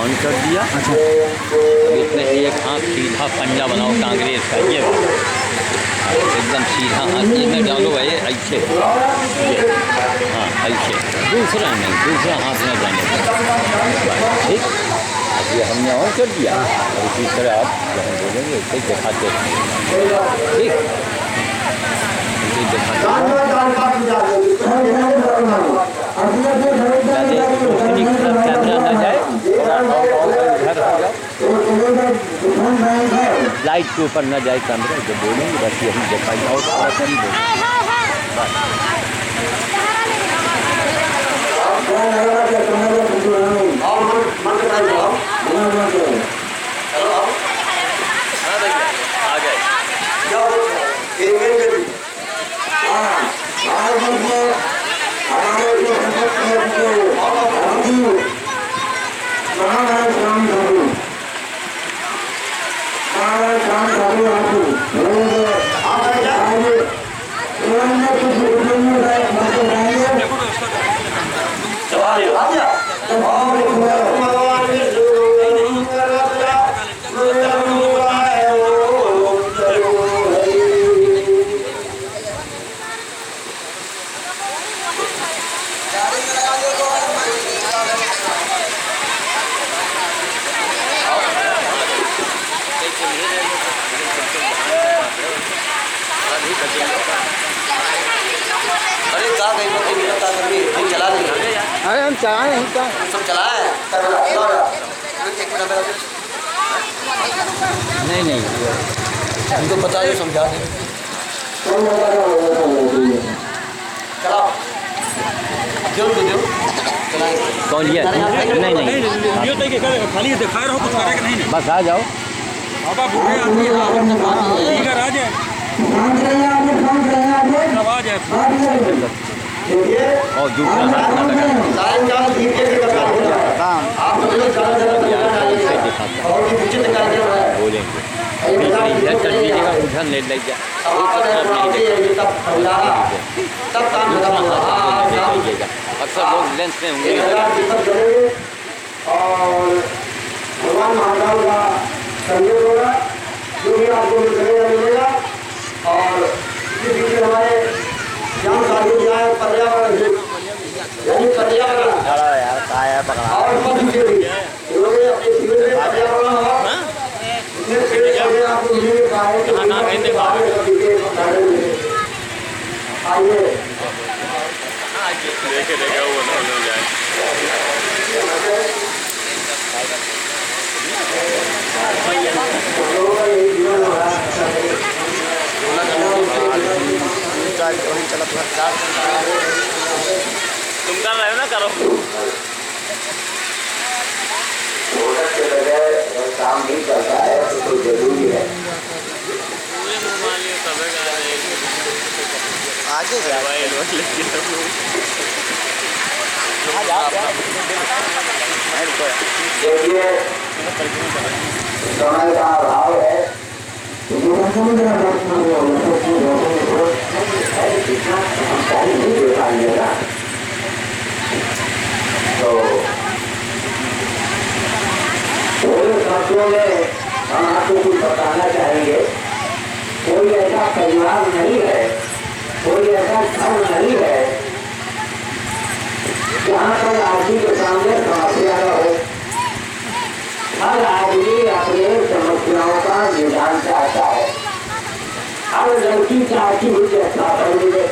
On कर दिया। अच्छा, अब इसमें एक हाथ सीधा पंजा बनाओ कांग्रेस का, ये एकदम सीधा हाथ इसमें डालो भाई, ऐसे ये, हाँ ऐसे, दूसरा नहीं, दूसरा हाथ में जाने का, ठीक। अब ये हमने ऑन कर दिया और इसी तरह आप जब हम बोलेंगे ऐसे दिखाते हैं, ठीक, ऐसे दिखाते हैं। कैमरा ना जाए, घर आ जाओ, लाइट के ऊपर ना जाए कैमरा, जब बोलेंगे बस यही दिखाई और थोड़ा करीब हो। अरे हम चलाए, हम सब चलाए नहीं नहीं, हमको बता दो, समझा दे, चलाओ दो कौन लिया? नहीं नहीं, खाली दिखा रहा हूँ, कुछ करेगा नहीं। बस आ जाओ। बाबा बूढ़े आदमी इधर आ जाए, सब आ जाए। और दूसरा हाथ ना लगा, बोलेंगे इधर कर दीजिएगा, उधर ले लीजिए, अक्सर लोग लेंस में होंगे। और भगवान महाकाल का संयोग होगा, जो भी आपको मिलेगा। और इसी बीच हमारे ज्ञान साधु जो है पर्यावरण, यानी पर्यावरण और पद के लिए उन्होंने अपने जीवन में पर्यावरण होगा, उसमें पेड़ पौधे आपको मिलेंगे, आइए देखे वो ना हो जाए। तुम कर रहे हो ना, करो। काम नहीं करता है तो जरूरी है। आगे देखिए समय का अभाव है, नहीं दे पाएगा। तो थोड़े शब्दों में हम आपको कुछ बताना चाहेंगे। कोई ऐसा परिवार नहीं है, कोई ऐसा घर नहीं है जहाँ पर आदमी के सामने समस्या न हो। हर आदमी अपने समस्याओं का निदान चाहता है। हर लड़की चाहती है कि अच्छा पढ़ मिले,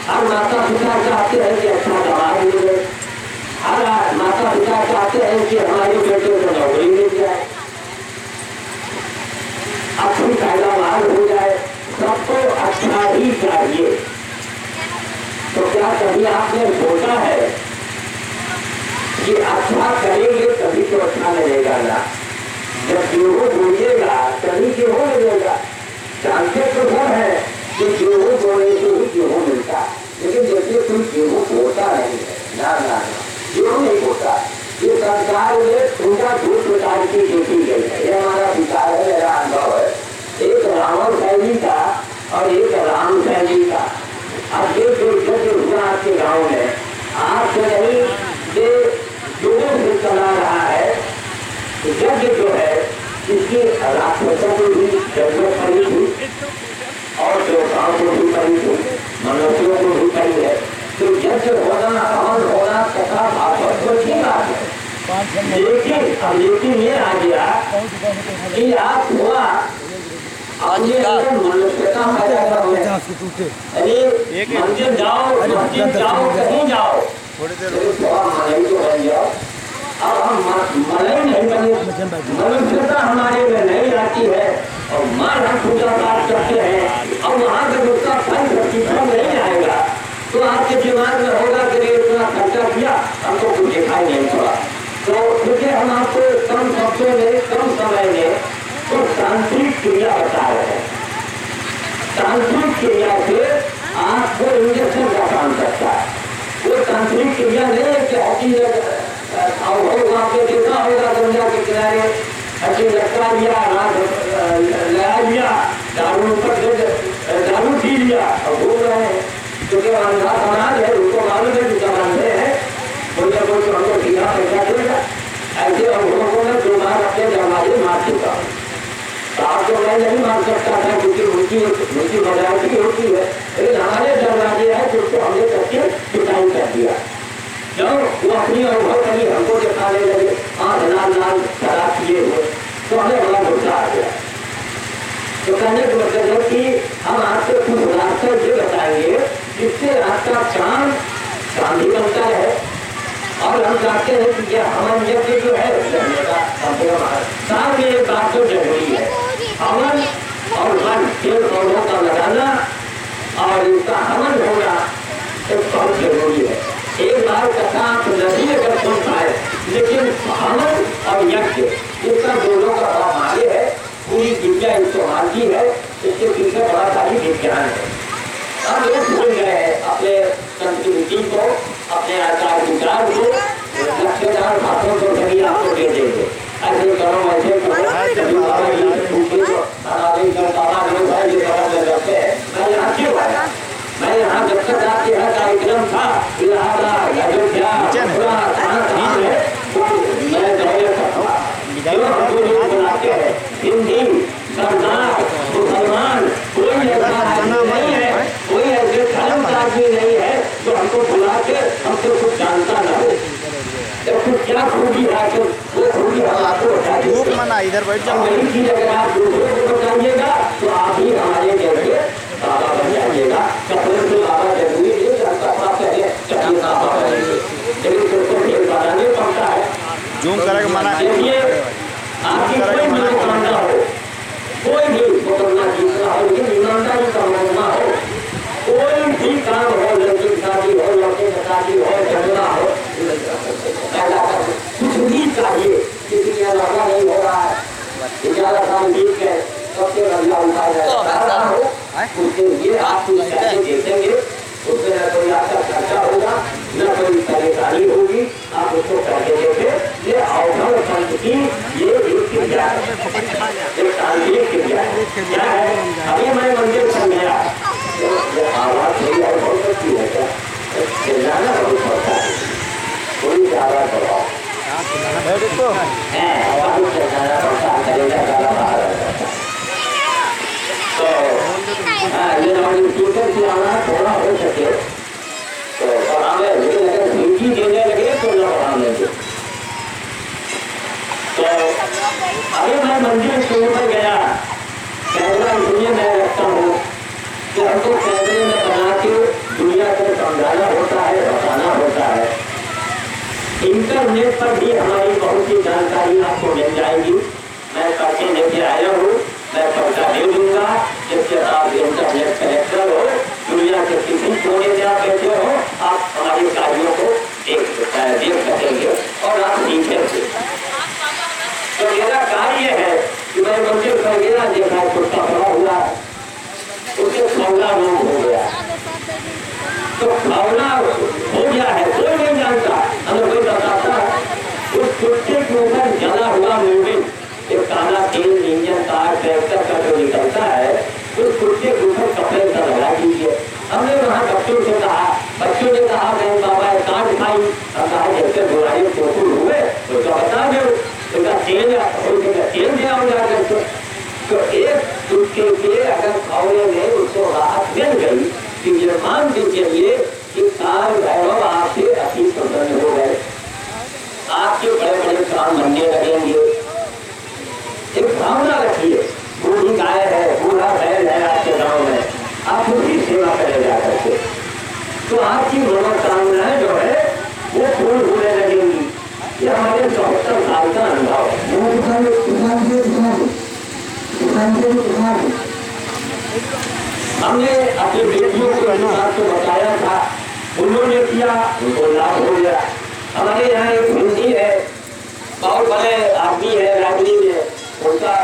हर माता पिता चाहते हैं कि अच्छा दवाई मिले, हर माता पिता चाहते हैं कि हमारे बेटे को नौकरी मिल जाए, अच्छी पैदावार हो जाए, सबको अच्छा ही चाहिए। तो क्या कभी आपने सोचा है कि अच्छा करेंगे तभी तो अच्छा मिलेगा ना? जब गेहूँ बोइएगा तभी गेहूँ मिलेगा। जानते तो सब है कि गेहूँ बोने से ही गेहूँ मिलता, लेकिन जैसे कोई गेहूँ बोता नहीं है, ना ना गेहूँ नहीं बोता। ये संसार में पूरा दो प्रकार की खेती गई है, ये हमारा विचार है, मेरा अनुभव है। एक रावण शैली का और एक राम शैली का। अब ये जो हुआ आपके गाँव में, आज से नहीं ये लोगों से चला रहा है, जरूरत पड़ी थी और देवताओं को भी पड़ी थी, मनुष्यों को भी पड़ी है। तो यज्ञ होना, हवन होना, कथा भागवत को ठीक बात है, लेकिन ये आ गया कि आप हुआ मनुष्यता पैदा करोगे। अरे मंदिर जाओ, मस्जिद जाओ, कहीं जाओ, थोड़ा मलाई तो बन जाओ। अब हम मलाई नहीं बने, मनुष्यता हमारे में नहीं आती है और मान हम पूजा पाठ करते हैं, अब वहाँ जब उसका फल प्रतिफल नहीं आएगा तो आपके दिमाग में होगा कि इतना खर्चा किया, हमको कुछ दिखाई नहीं पड़ा। तो क्योंकि हम आपको कम शब्दों में, कम समय में तो तांत्रिक क्रिया बता रहे हैं। तांत्रिक क्रिया से आपको इंजेक्शन का काम करता है। वो तांत्रिक क्रिया नहीं है कि आपने देखा होगा गंगा के किनारे अच्छी लटका लिया, लगा लिया, दारू पी लिया और घूम रहे हैं, क्योंकि अंधा समाज है, उनको मालूम है कि बांधे हैं, कोई ना कोई तो हमको सीधा पैसा देगा। ऐसे हम लोगों ने 2 बार अपने दरवाजे मार चुका हूँ। आप तो मैं नहीं मार सकता था क्योंकि उनकी मजाकी होती है, लेकिन हमारे दरवाजे है जिसको हमने करके पिटाई कर दिया। जब वो अपनी अनुभव करी हमको दिखाने लगे, आँख लाल लाल शराब किए हुए, तो हमें बड़ा गुस्सा आ गया। तो कहने का मतलब है कि हम आपको कुछ रास्ते ये बताएंगे जिससे आपका काम भी बनता है और हम चाहते हैं कि यह हवन यज्ञ जो है साथ में एक बात तो जरूरी है, हवन और वन पेड़ पौधों का लगाना और इसका हवन होना एक बहुत जरूरी है। एक बार कथा आप नहीं अगर सुन पाए, लेकिन हवन और यज्ञ इसका दोनों का बड़ा मार्ग है, पूरी विद्या इस्तेमाल की है, इसके पीछे बड़ा सारी विज्ञान है। हम लोग भूल गए हैं अपने संस्कृति को, अपने आचार विचार को, लक्ष्यदार भाषण को सभी आपको दे देंगे। ऐसे करो, ऐसे करो, मैं यहाँ क्यों आया? मैं यहाँ जब तक आपके यहाँ कार्यक्रम था इलाहाबाद, अयोध्या, मैं दौरे करता, हमको लोग बुलाते हैं, हिंदी, सरदार, मुसलमान, कोई ऐसा नहीं है, कोई ऐसे धर्म का आदमी नहीं है जो हमको बुला के हमसे कुछ जानता ना हो। जब कुछ क्या खूबी है तो वो खूबी हम आपको बता इधर बैठ जाओ। यही चीज अगर आप दूसरों को बताइएगा तो आप ही हमारे जैसे बाबा बन जाइएगा। कपड़े से बाबा जरूरी नहीं, कपड़ा पहले चलिए बाबा बनेंगे, लेकिन उसको फिर बनाने पड़ता है। जूम करेगा मना, देखिए आपकी कोई मनोकामना हो, कोई भी मुकदमा जीतना हो, लेकिन ईमानदारी का मुकदमा हो, कोई भी काम हो, लड़की शादी हो, लड़के की शादी हो, झगड़ा हो, कुछ भी चाहिए, किसी का लड़का नहीं हो रहा है, ज्यादा काम ठीक है, सबसे बढ़िया उपाय है उसके लिए आप कुछ पैसे दे देंगे, उसमें न कोई आपका खर्चा होगा, न कोई परेशानी होगी, आप उसको पैसे देंगे। ये अवसर पंथ की ये एक क्रिया है, एक तांत्रिक क्रिया है। क्या है? अभी मैं मंदिर कर गया, आवाज थोड़ी और हो सकती है क्या? चिल्लाना बहुत पड़ता है, थोड़ी सी आवाज बढ़ाओ, आवाज चिल्लाना पड़ता है, करेगा गाना बाहर आ जाता है। तो ये हमारी स्पीकर की आवाज थोड़ा हो सके तो बढ़ाने, लेकिन अगर धमकी देने लगे तो न बढ़ाने दो। तो अभी मैं मंदिर के ऊपर गया, कैमरा इसलिए मैं रखता हूँ कि हमको कैमरे में बना के दुनिया को समझाना होता है, बताना होता है। इंटरनेट पर भी हमारी बहुत सी जानकारी आपको मिल जाएगी। मैं पर्चे लेके आया हूँ, मैं पर्चा दे दूंगा, जिसके साथ इंटरनेट कनेक्शन हो, दुनिया के किसी कोने में आप बैठे हो, आप हमारे कार्यों को देख सकेंगे और आप सीखेंगे। तो मेरा कार्य है कि मैं मंदिर कर गया, देखा कुत्ता पड़ा हुआ है, उससे खौला रोग हो गया, तो खौला हो गया है, कोई नहीं जानता, हमें कोई बताता है। उस कुत्ते के ऊपर जला हुआ मोबिल, एक काला तेल इंजन का ट्रैक्टर का जो निकलता है, उस कुत्ते के ऊपर कपड़े का लगा दीजिए। हमने वहाँ बच्चों से कहा, बच्चों ने कहा नहीं बाबा काट खाई, हम कहा जैसे बुराई पोकुल हुए तो बता दो, तेल दे आओ जाकर। तो एक काम बनने लगेंगे। एक भावना रखिए, बूढ़ी गाय है, बूढ़ा बैल है आपके गांव में, आप उसकी सेवा करें जा करके, तो आपकी मनोकामनाएं जो है वो पूर्ण होने लगेंगी। ये हमारे 74 साल का अनुभव है। हमने अपने बेटियों को इस बात को बताया था, उन्होंने किया, उनको लाभ हो गया। हमारे यहाँ एक हिंदी है, बहुत बड़े आदमी है राजनी में, उनका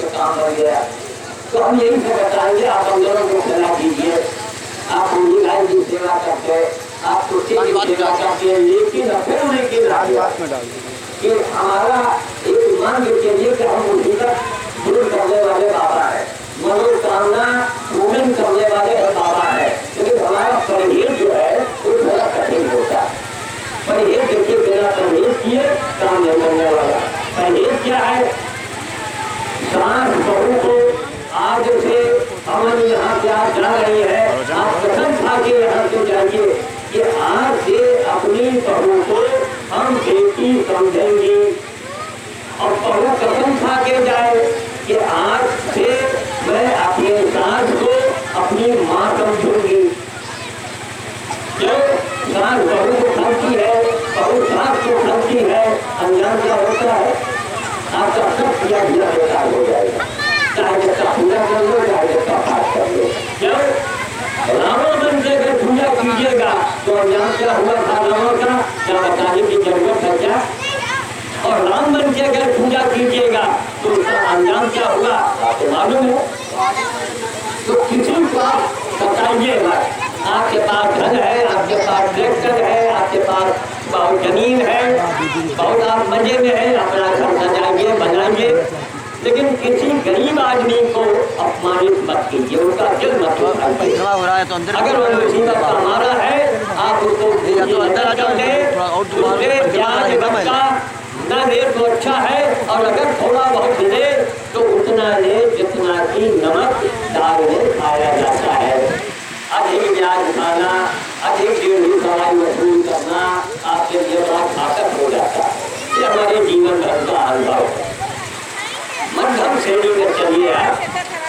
काम बन गया। तो हम यही से बताएंगे, आप हम लोगों को सलाह दीजिए, आप उनकी गाय की सेवा करते, आप कुत्ते की सेवा करते हैं, लेकिन कि हमारा एक मान लीजिए कि हम उसी तक दूर करने वाले बाबा है, मनोकामना पूर्ण करने वाले बाबा है, लेकिन हमारा परहेज जो है वो थोड़ा कठिन होता है। परहेज देखिए, बिना परहेज किए काम नहीं करने वाला। परहेज क्या है? सास बहू को आज से हम यहाँ से आप जा रही है, आप कसम खा के यहाँ से जाइए कि आज से अपनी बहू को हम बेटी समझेंगी, और बहू कसम खा के जाए कि आज से मैं अपने सास को अपनी माँ समझूंगी। जो सास बहू को समझती है, बहू सास को समझती है, अनजान क्या होता है, आपका सब किया बिना बेकार हो जाएगा। चाहे जैसा पूजा कर लो, चाहे जैसा पाठ कर लो। जब रावण बन के अगर पूजा कीजिएगा तो अनजान क्या हुआ था रावण का, क्या बताने की जरूरत है क्या? और राम बन के अगर पूजा कीजिएगा तो उसका अंजाम क्या हुआ आपको मालूम है। तो किसी को आप बताइएगा, आपके पास घर है, आपके पास ट्रैक्टर है, आपके पास बहुत जमीन है, बहुत आप मजे में है, अपना घर सजाइए बनाइए, लेकिन किसी गरीब आदमी को अपमानित मत कीजिए, उसका दिल मत दुखाइए। अगर वो मुसीबत का मारा है, आप उसको न दे तो अच्छा है, और अगर थोड़ा बहुत दे तो उतना ले जितना कि नमक दाल में खाया जाता है। अधिक ब्याज खाना, अधिक टेढ़ी सवाई वसूल करना आपके लिए बड़ा घातक हो जाता है। ये हमारे जीवन भर का अनुभव है। मध्यम श्रेणी में चलिए, आप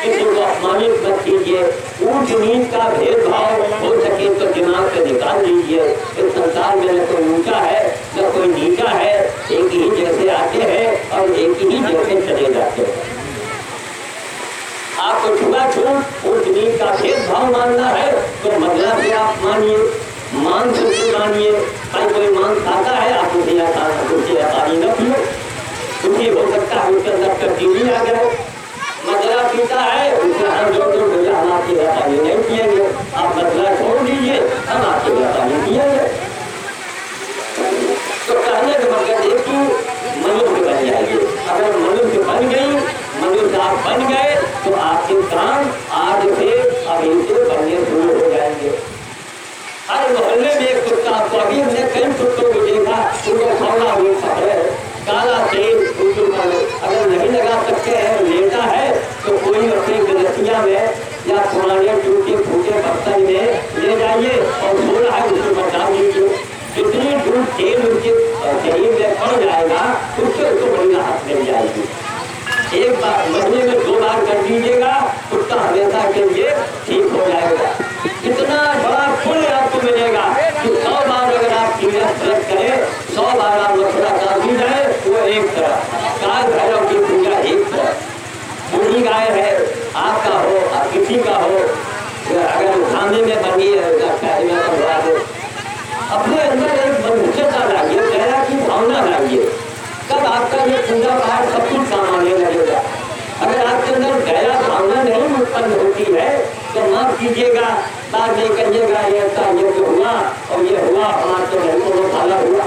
किसी को अपमानित मत कीजिए, ऊंच नीच का भेदभाव हो सके तो दिमाग से निकाल लीजिए। इस संसार में न कोई ऊंचा है न कोई नीचा है, एक ही जैसे आते हैं और एक ही जैसे चले जाते हैं। आपको छुआछूत ऊंच नीच का भेदभाव मानना है तो महिला से आप मानिए, मांस से मानिए। भाई कोई मांस खाता है, आप उसे पानी न पियो, क्योंकि हो सकता है उसके अंदर तब्दीली आ जाए। मदरा पीता है, उससे हम जो भैया हम आपके पानी नहीं पिएंगे, आप मदरा छोड़ दीजिए, हम आपके पानी पिएंगे। तो कहने का मतलब है कि मनुष्य बन जाएगी। अगर मनुष्य बन गई, मनुष्य आप बन गए तो आपके काम आज से अभी से बनने शुरू हो जाएंगे। हर मोहल्ले में एक कुत्ता, तो अभी हमने कई कुत्तों को देखा, उनको खौला हुआ है, काला तेल उनको अगर नहीं लगा सकते हैं, लेता है तो कोई अपनी गलतियां में या पुराने टूटे फूटे बर्तन में ले जाइए और थोड़ा है उसको बचा लीजिए। जितनी दूर तेल उनके शरीर में पड़ जाएगा उससे उसको बड़ी राहत मिल जाएगी। एक बार महीने में 2 बार कर दीजिएगा, कुत्ता हमेशा के लिए ठीक हो जाएगा। इतना बड़ा पुण्य आपको मिलेगा कि 100 बार अगर आप तीर्थ व्रत करें, 100 बार आप मथुरा कर दी जाए, वो एक तरफ, काल भैरव की पूजा एक तरफ। बूढ़ी गाय है, आपका हो आप किसी का हो, अगर खाने में बनी है अपने अंदर एक मनुष्यता लाइए, दया की भावना लाइए, तब आपका ये पूजा पाठ सब कुछ काम आने लगेगा। अगर आपके अंदर दया भावना नहीं उत्पन्न होती है तो माफ कीजिएगा, बाद में कहिएगा ये ऐसा ये तो हुआ और ये हुआ, हमारा तो नहीं को फला हुआ।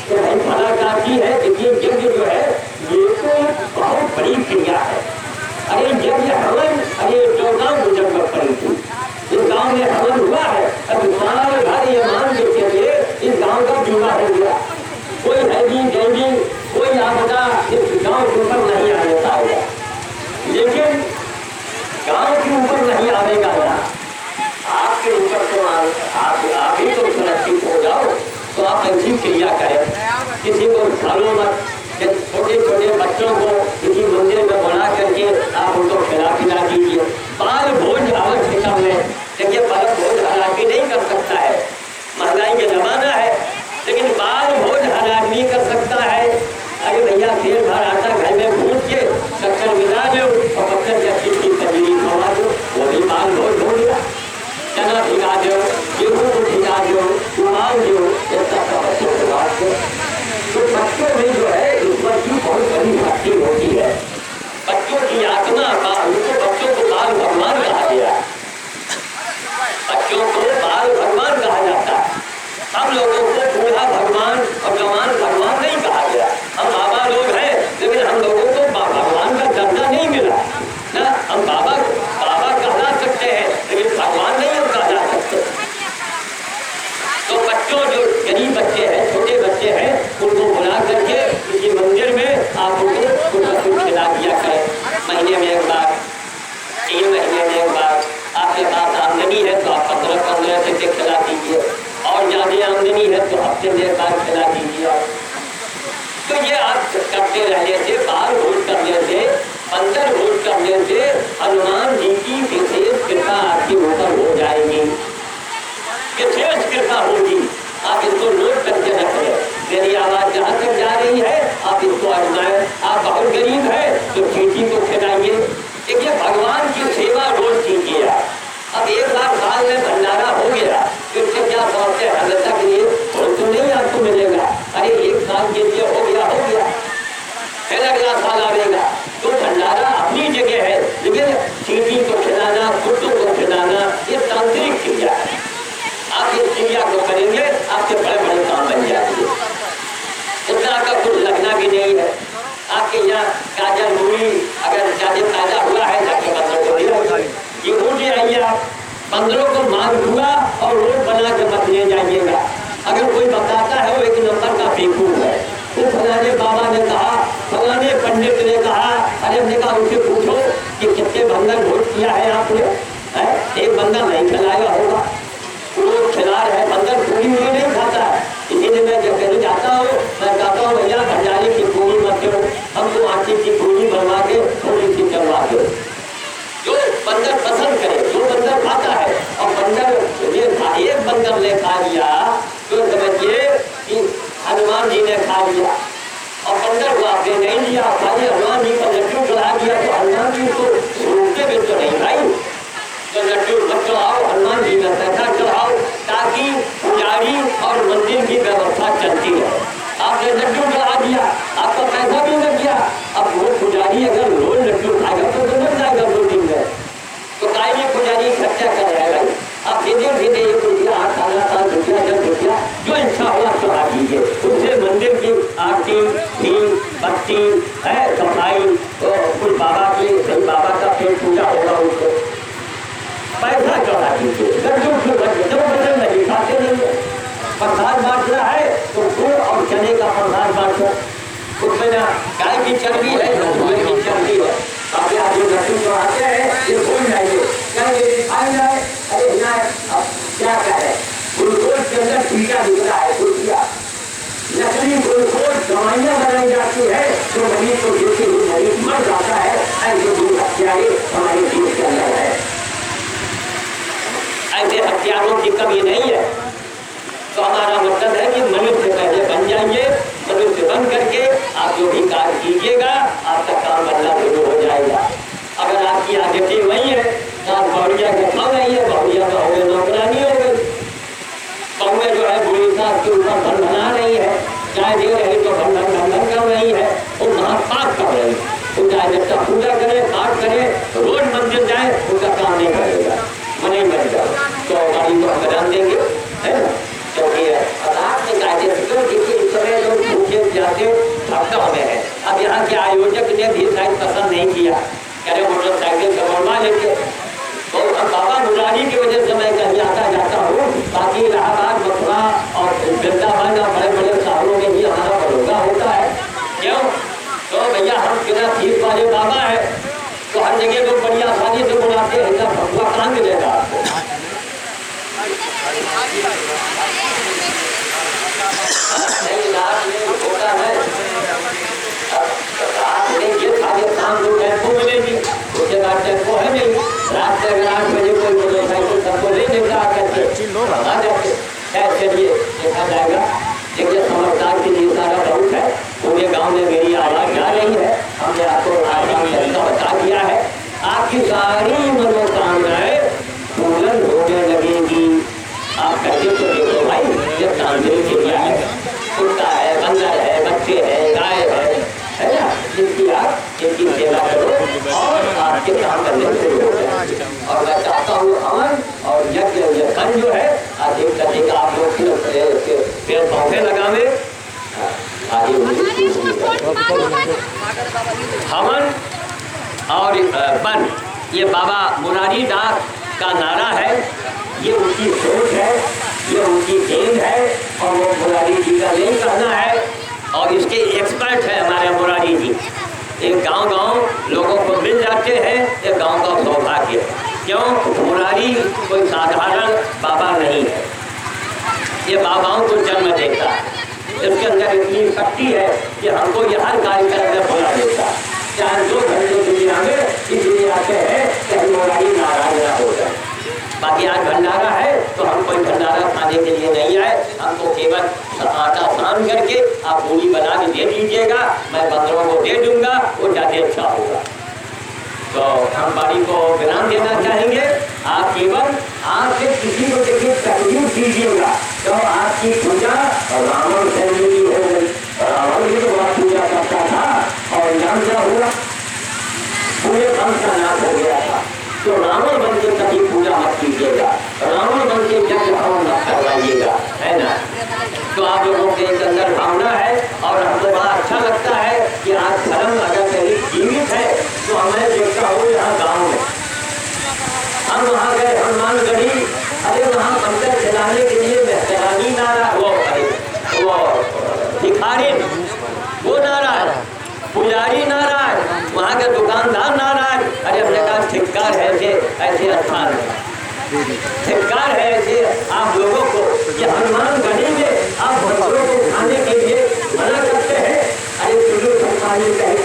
तो भाई फला काफी है, लेकिन यज्ञ जो है ये तो बहुत बड़ी क्रिया है। अरे यज्ञ हवन, अरे जो गाँव गुजर कर पड़ी थी, इस गाँव में हवन हुआ है, अब सारे घर ये मान के चलिए इस गाँव का बीमा हो गया। कोई हैवी गैवी कोई आपदा इस गाँव के ऊपर नहीं आने पाएगा, लेकिन गाँव के ऊपर नहीं आएगा ना, आपके ऊपर तो आप ही तो सुरक्षित हो जाओ। तो आप ऐसी क्रिया करें, किसी को घरों मत, छोटे छोटे बच्चों को किसी मंदिर में बना करके आप उनको खिला पिला दीजिए। बाल भोज आवश्यकता है, देखिए बाल भोज हर आदमी नहीं कर सकता है, महंगाई का जमाना है, लेकिन बाल भोज हर आदमी कर सकता है। अरे भैया फिर भर आता घर में भूज के शक्कर मिला दो और पत्थर की अच्छी की तजरी खवा दो, वो भी बाल भोज हो गया। चना भिगा दो, गेहूँ को भिगा दो, उबाल दो, ऐसा सब बच्चों को बात दो। तो बच्चों में जो है ईश्वर की बहुत बड़ी भक्ति होती है। बच्चों की आत्मा का, उनको बच्चों को बाल भगवान कहा गया, बच्चों को बाल भगवान कहा जाता है। हम लोगों को बूढ़ा भगवान और जवान भगवान नहीं कहा गया। हम बाबा लोग हैं, लेकिन हम लोगों को भगवान का दर्जा नहीं मिला ना। हम बाबा बाबा कहला सकते हैं, लेकिन भगवान नहीं हम कहला सकते। तो बच्चों जो गरीब बच्चे हैं, छोटे बच्चे हैं, उनको बुला करके किसी मंदिर में आप उनको कुछ न कुछ खिला दिया करें। महीने में एक बार, 3 महीने में एक बार। आपके पास आमदनी है तो आप 15-15 से खिला दीजिए, और ज्यादा आमदनी है तो हफ्ते में एक बार खिला दीजिए। तो ये आप करते रहने से, बाल भोज करने से, 15 भोज करने से हनुमान जी की विशेष कृपा आपके ऊपर हो जाएगी, विशेष कृपा होगी। आप इसको नोट करके रख लें। मेरी आवाज जहाँ तक जा रही है आप इसको आजमाएं। आप बहुत गरीब है तो चीटी को खिलाइए। देखिए भगवान की सेवा रोज कीजिए। अब एक बार साल में भंडारा हो गया, इससे क्या समझते हैं हमेशा के लिए और तो नहीं आपको मिलेगा। अरे एक साल के लिए हो गया, फिर अगला साल आएगा। तो भंडारा अपनी जगह है, लेकिन चीटी को खिलाना, कुत्तों को खिलाना, ये तांत्रिक क्रिया है। आप इस क्रिया को करेंगे, आपके बड़े बड़े काम बन जाएंगे। इतना का कुछ लगना भी नहीं है। आपके यहाँ गाजर मूली अगर ज्यादा ताजा हुआ है जाके 15 को ये हो जाइए। आप 15 को माल हुआ और रोज बना के मत ले जाइएगा। अगर कोई बताता है वो एक नंबर का बेवकूफ है। तो फलाने बाबा ने कहा, फलाने पंडित ने कहा, अरे हमने कहा उनसे पूछो कि कितने बंधन भोज किया है आपने? एक बंदा नहीं खिलाया होगा, लोग खिला रहे, बंदर पूरी हुई नहीं खाता है। इसीलिए मैं जब कहीं जाता हूँ मैं कहता हूँ भैया भंडारे की पूरी मत करो, हमको आटे की पूरी बनवा के थोड़ी सी करवा दो। जो बंदर पसंद करे, जो बंदर खाता है, और बंदर ये एक बंदर ने खा लिया तो समझिए कि हनुमान जी ने खा लिया, और बंदर को आपने नहीं लिया, खाली हनुमान जी का लड्डू खिला दिया। तो हनुमान जी को रोकते भी तो नहीं भाई, तो लड्डू मत चढ़ाओ, हनुमान जी का पैसा चढ़ाओ, ताकि पुजारी और मंदिर की व्यवस्था चलती है। आपने लड्डू चढ़ा दिया, आपका पैसा भी लग गया। अब वो पुजारी अगर रोज लड्डू खाएगा तो बन जाएगा 2 दिन में, तो काहे पुजारी खर्चा कर रहा है भाई। आप धीरे धीरे ये रुपया 8 रुपया 10 रुपया जो इच्छा हुआ चढ़ा दीजिए। उससे मंदिर की आरती, दीप, बत्ती है, सफाई, कुछ बाबा की, बाबा का पेट पूजा होगा, उसको पैसा चढ़ा दीजिए। लड्डू क्यों बचे, जब बदल नहीं खाते नहीं है। प्रसाद बांटना है तो गुड़ और चने का प्रसाद बांटो, उसमें ना गाय की चर्बी है, भैंस की चर्बी है। आप यहाँ जो लड्डू चढ़ाते हैं ये भूल जाइए, क्या ये खाया जाए? अरे ना, अब क्या कहे, ग्लूकोज के अंदर टीका निकला है, नकली ग्लूकोज दवाइयाँ बनाई जाती है, जो मरीज को देती हुई मरीज मर जाता है। ऐसे दूर हत्यारे हमारे देश के अंदर है, ऐसे हथियारों की कमी नहीं है। तो हमारा मतलब है कि मनुष्य पहले बन जाइए, मनुष्य बन करके आप जो भी कार्य कीजिएगा आपका काम बनना शुरू हो जाएगा। अगर आपकी आदतें वही है तो आप बहुरिया के खा रही है, बहुरिया का हो गए नौकरानी हो गई, बहुएं जो है बुरी साहब के ऊपर भन बना रही है, चाय दे रही तो भन कर रही है, वो महापाप कर रही है। तो चाहे जब तक पूजा करे, पाठ करे, रोज मंदिर जाए, उनका काम नहीं करेगा, मन नहीं बनेगा, तो गाड़ी को हम बजान देंगे, है ना? क्योंकि आपने कायदे इस समय लोग भूखे जाते हफ्ता में है। अब यहाँ के आयोजक ने भी शायद पसंद नहीं किया, कह रहे मोटरसाइकिल से बनवा लेंगे। तो अब बाबा मुरारी की वजह से मैं कहीं आता जाता हूँ, बाकी इलाहाबाद, मथुरा और वृंदावन और बड़े बड़े शहरों में भी हमारा बड़ौदा होता है। क्यों? तो भैया हम बिना फीस वाले बाबा है, तो हर जगह लोग बड़ी आसानी से बुलाते हैं, जब भगवा कहाँ मिलेगा आपको? नहीं रात में होता है रात में ये सारे शाम लोग टेम्पो मिलेगी उसके बाद टेम्पो है नहीं रात से अगर 8 बजे कोई मोटरसाइकिल सबको ले लेगा करके आ जाते चलिए देखा जाएगा। देखिए समझदार के लिए सारा बहुत है पूरे गांव में मेरी आवाज जा रही है हमने आपको तरीका बता दिया है आपकी सारी मनोकामनाएं पूर्ण होने लगेगी। आप करके तो देखो भाई ये तांत्रिक चिड़िया है कुत्ता है बंदर है बच्चे है गाय है ना जिनकी आप इनकी सेवा करो और आपके काम करने शुरू हो जाए। और मैं चाहता हूँ हवन और यज्ञ जो है अधिक से अधिक आप लोग पेड़ पौधे लगावे हवन और वन ये बाबा मुरारी दास का नारा है ये उनकी सोच है ये उनकी देन है और वो मुरारी जी का नहीं कहना है और इसके एक्सपर्ट है हमारे मुरारी जी। एक गांव-गांव लोगों को मिल जाते हैं ये गांव का सौभाग्य है। क्यों मुरारी कोई साधारण बाबा नहीं है ये बाबाओं को जन्म देता है इसके अंदर इतनी शक्ति है कि हमको ये हर कार्यक्रम में बुला देता है चाहे 2 घंटे दुनिया में इसलिए आते हैं कि मुरारी नाराज ना हो जाए। बाकी आज भंडारा है तो हम कोई भंडारा खाने के लिए नहीं आए हमको केवल आटा सान करके आप पूरी बना के दे दीजिएगा मैं बंदरों को दे दूंगा वो ज़्यादा अच्छा होगा। तो हम बाड़ी को विराम देना चाहेंगे आप केवल आपसे किसी को देखिए तकलीफ दीजिएगा तो आपकी पूजा रावण से मिली हो गई रावण भी तो वह पूजा करता था और नाम क्या हुआ पूरे वंश का नाश हो गया था। तो रावण बन के कभी पूजा मत कीजिएगा रावण बन के यज्ञ हवन मत करवाइएगा है ना। तो आप लोगों के एक अंदर भावना है और हमको बड़ा अच्छा लगता है कि आज धर्म अगर कहीं जीवित है तो हमें देखता हूँ यहाँ गाँव में हम वहाँ गए हनुमानगढ़ी अरे वहाँ मंदिर चलाने के लिए मेहरानी नारा वो भिखारी वो नाराज पुजारी नाराज वहाँ के दुकानदार नाराज अरे हमने कहा ठिक्कार है ऐसे स्थान है ठिक्कार है ऐसे आप लोगों को ये हनुमानगढ़ी में आप बच्चों को खाने के लिए मना करते हैं अरे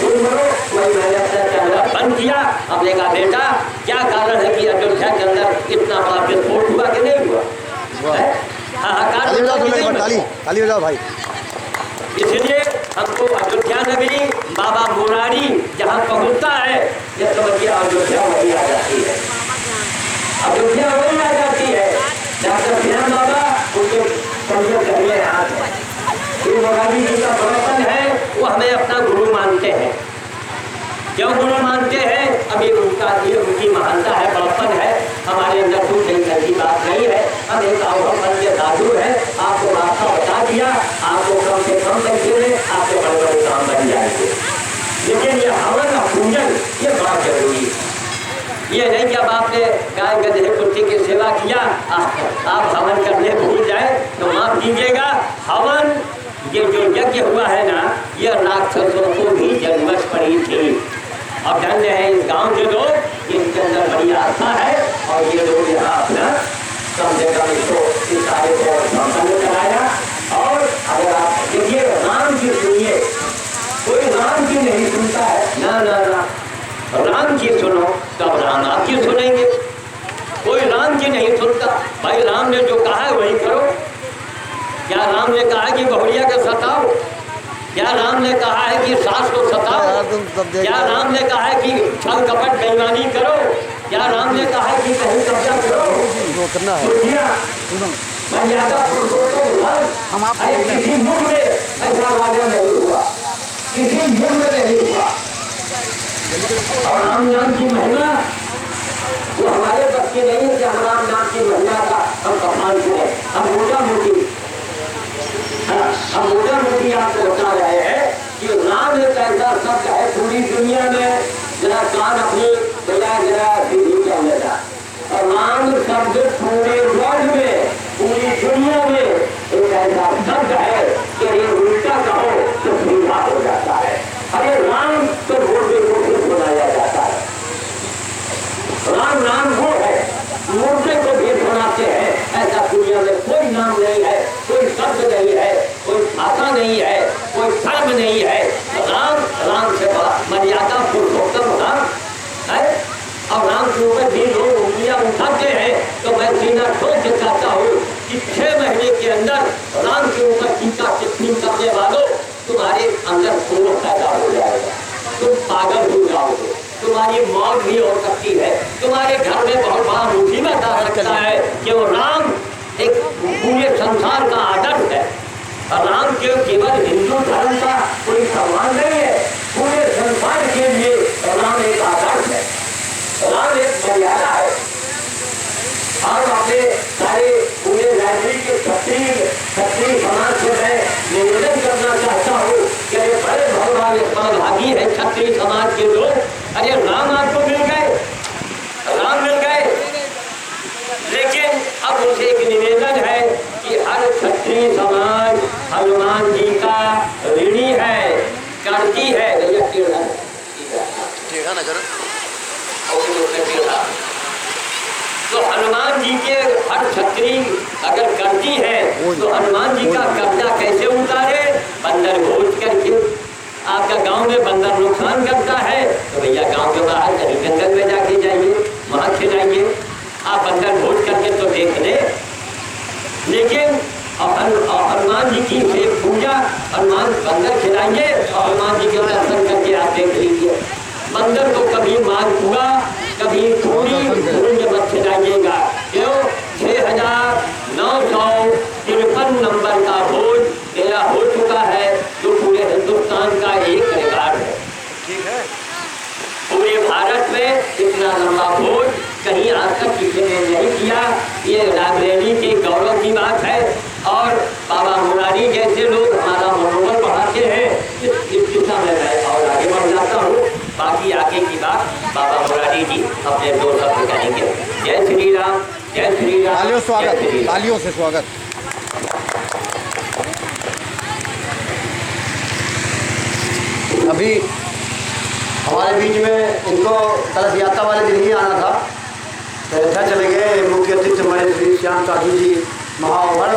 तुम मरो वही मैंने अपना बंद किया अपने का बेटा क्या कारण है कि अयोध्या के अंदर इतना बड़ा विस्फोट हुआ कि नहीं हुआ हाहाकार ताली बजाओ भाई। इसलिए हमको अयोध्या नगरी बाबा मुरारी जहाँ पहुँचता है ये समझिए अयोध्या वही आ जाती है अयोध्या वही आ जाती है डॉक्टर श्याम बाबा उनके पंडित करिए हाथ श्री मुरारी जी का बड़पन है वो हमें अपना गुरु मानते हैं। क्यों गुरु मानते हैं अभी उनका ये उनकी महानता है बड़पन है हमारे अंदर कुछ ऐसी बात नहीं है हम एक अवसर के साधु है आपको रास्ता बता दिया आपको कम से कम पैसे में आपके बड़े बड़े काम बन जाएंगे। लेकिन ये हवन और पूजन ये बड़ा जरूरी है ये नहीं कि अब आपने गाय गधे कुत्ते की सेवा किया आप हवन करने भूल जाए तो माफ कीजिएगा हवन ये जो यज्ञ हुआ है ना ये राक्षसों को भी जन्मत पड़ी थी और धन्य है इस गांव के लोग इनके अंदर बड़ी आस्था है और ये लोग यहाँ अपना कम से कम इसको इस कार्य को संपन्न कराया। और अगर आप देखिए राम जी सुनिए कोई राम जी नहीं सुनता है ना ना ना राम जी सुनो तब राम आपकी सुनेंगे कोई राम जी नहीं सुनता भाई राम ने जो कहा है वही करो। क्या राम ने कहा है कि बहुरिया को सताओ क्या राम ने कहा है कि सास को सताओ क्या राम ने कहा है कि छल कपट बेईमानी करो क्या राम ने कहा है कि कहीं कब्जा करो करना है हम आप किसी मुल्क में ऐसा वादा नहीं हुआ किसी मुल्क में नहीं हुआ और राम नाम की महिमा वो हमारे बस की नहीं है कि हम राम नाम की महिमा का हम कमान करें हम मोटा मोटी आपको बता रहे हैं कि राम एक ऐसा शब्द है पूरी दुनिया में जरा कान अपनी जरा सीधी कर लेता और राम शब्द पूरे वर्ल्ड में पूरी दुनिया में एक ऐसा शब्द है कि ये उल्टा कहो तो सीधा हो जाता है। अरे राम तो मुर्दे को भी सुनाया जाता है राम नाम वो है मुर्दे को भी सुनाते हैं ऐसा दुनिया में कोई नाम नहीं है कोई शब्द नहीं है काम भी हो सकती है। तुम्हारे घर में बहुत बड़ा मुसीबत आ सकता है कि वो राम एक पूरे संसार का आदर्श है। राम केवल हिंदू धर्म का कोई सम्मान नहीं है, पूरे संसार के लिए राम एक आदर्श है, राम एक मर्यादा है। हम अपने सारे पूरे राजनीति के क्षत्रिय समाज से मैं निवेदन करना चाहता हूँ कि अरे बड़े भागी है क्षत्रिय समाज के लोग, अरे राम आपको मिल गए, राम मिल गए, लेकिन अब मुझे एक निवेदन है कि हर क्षत्रिय समाज हनुमान जी का ऋणी है, करती है। तो हनुमान जी के हर क्षत्रिय अगर करती है तो हनुमान जी का कब्जा कैसे उतारे? बंदर भोज करके। आपका गांव में बंदर नुकसान करता है तो भैया गांव के बाहर कहीं जंगल में जाके जाइए, वहां खिलाइए। आप बंदर भोज करके तो देख ले, लेकिन हनुमान जी की से पूजा, हनुमान बंदर खिलाइए और हनुमान जी के दर्शन करके आप देख लीजिए। बंदर को कभी मार हुआ, कभी थोड़ी मत खिलाइएगा। क्यों? 6953 नंबर का भोज तेरा हो चुका है, जो पूरे हिंदुस्तान का एक रिकॉर्ड है। ठीक है, पूरे भारत में इतना लंबा भोज कहीं आज तक किसी ने नहीं किया। ये रायबरेली के गौरव की बात है। और बाबा मुरारी जैसे लोग हमारा मनोबल बढ़ाते हैं। इस दिशा में मैं और आगे बढ़ जाता हूँ। बाकी आगे की बात बाबा मुरारी जी अपने 2 शब्द कहेंगे। जय श्री राम, जय श्री राम। तालियों स्वागत, तालियों से स्वागत। अभी हमारे बीच में इनको कलश यात्रा वाले दिन ही आना था, तो इधर चले गए मुख्य अतिथि हमारे श्री श्याम साधु जी महावर,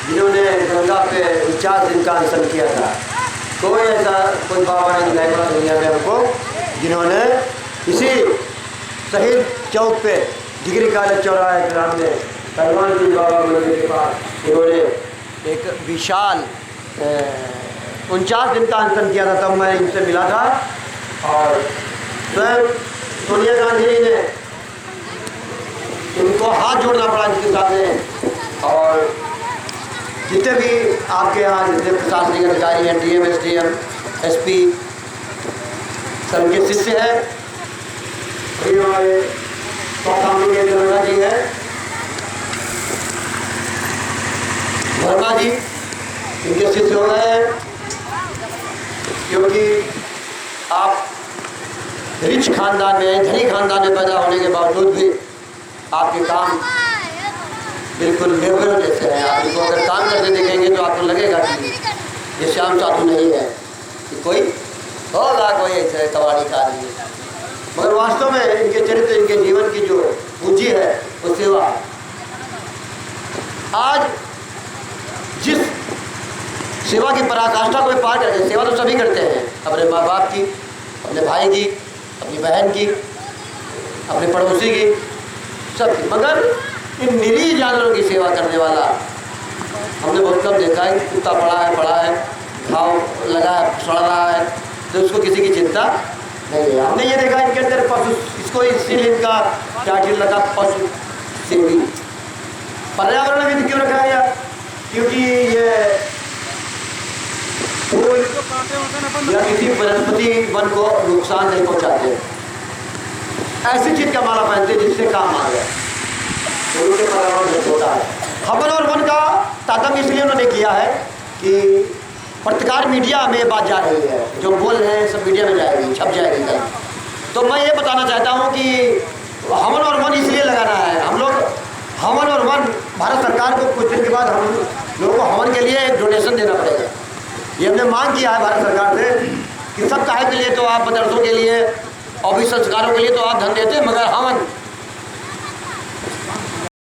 जिन्होंने गंगा पे 49 दिन का अनशन किया था। कोई ऐसा कोई बाबा ने दिखाई पड़ा दुनिया में हमको, जिन्होंने इसी शहीद चौक पे डिग्री कॉलेज चौराहे के सामने हनुमान जी बाबा मंदिर के पास इन्होंने एक विशाल 49 दिन का अनशन किया था। तब मैं इनसे मिला था और स्वयं सोनिया गांधी जी ने इनको हाथ जोड़ना पड़ा इनके सामने। और जितने भी आपके यहाँ जितने प्रशासनिक अधिकारी हैं, DM, SDM, SP, सब के शिष्य हैं। अभी हमारे के दरोगा जी हैं, वर्मा जी, इनके शिष्य हो गए हैं, क्योंकि आप रिच खानदान में, धनी खानदान में पैदा होने के बावजूद भी आपके काम बिल्कुल लेबरों जैसे हैं। आप इनको अगर काम करते देखेंगे तो आपको लगेगा कि ये श्याम साधु नहीं है, कि कोई होगा कोई ऐसे कबाड़ी का आदमी, मगर वास्तव में इनके चरित्र, इनके जीवन की जो पूंजी है वो सेवा। आज जिस सेवा की पराकाष्ठा को पार करते, सेवा तो सभी करते हैं, अपने माँ बाप की, अपने भाई की, अपनी बहन की, अपने पड़ोसी की, सबकी, मगर इन निरीह जानवरों की सेवा करने वाला हमने बहुत कम देखा है। कुत्ता पड़ा है, घाव लगा है, सड़ रहा है, तो उसको किसी की चिंता नहीं है। हमने ये देखा इनके अंदर पशु, इसको इसीलिए इनका टाइटल लगा पशु सेवी। पर्यावरण में क्यों रखा गया? क्योंकि ये फूल या किसी वनस्पति वन को नुकसान नहीं पहुंचाते, ऐसी चीज का माला पहनते जिससे काम आ गया। उनके पर्यावरण होता है। हवन और वन का तारतम्य इसलिए उन्होंने किया है कि पत्रकार मीडिया में ये बात जा रही है, जो बोल रहे हैं सब मीडिया में जाएगी, छप जाएगी कल। तो मैं ये बताना चाहता हूँ कि हवन और वन इसलिए लगाना है। हम लोग हवन और वन, भारत सरकार को कुछ दिन के बाद हम लोगों को हवन के लिए एक डोनेशन देना पड़ेगा। ये हमने मांग किया है भारत सरकार से कि सब कार्य के लिए तो आप मदरसों के लिए, ऑफिस संस्कारों के लिए तो आप धन देते हैं, मगर हम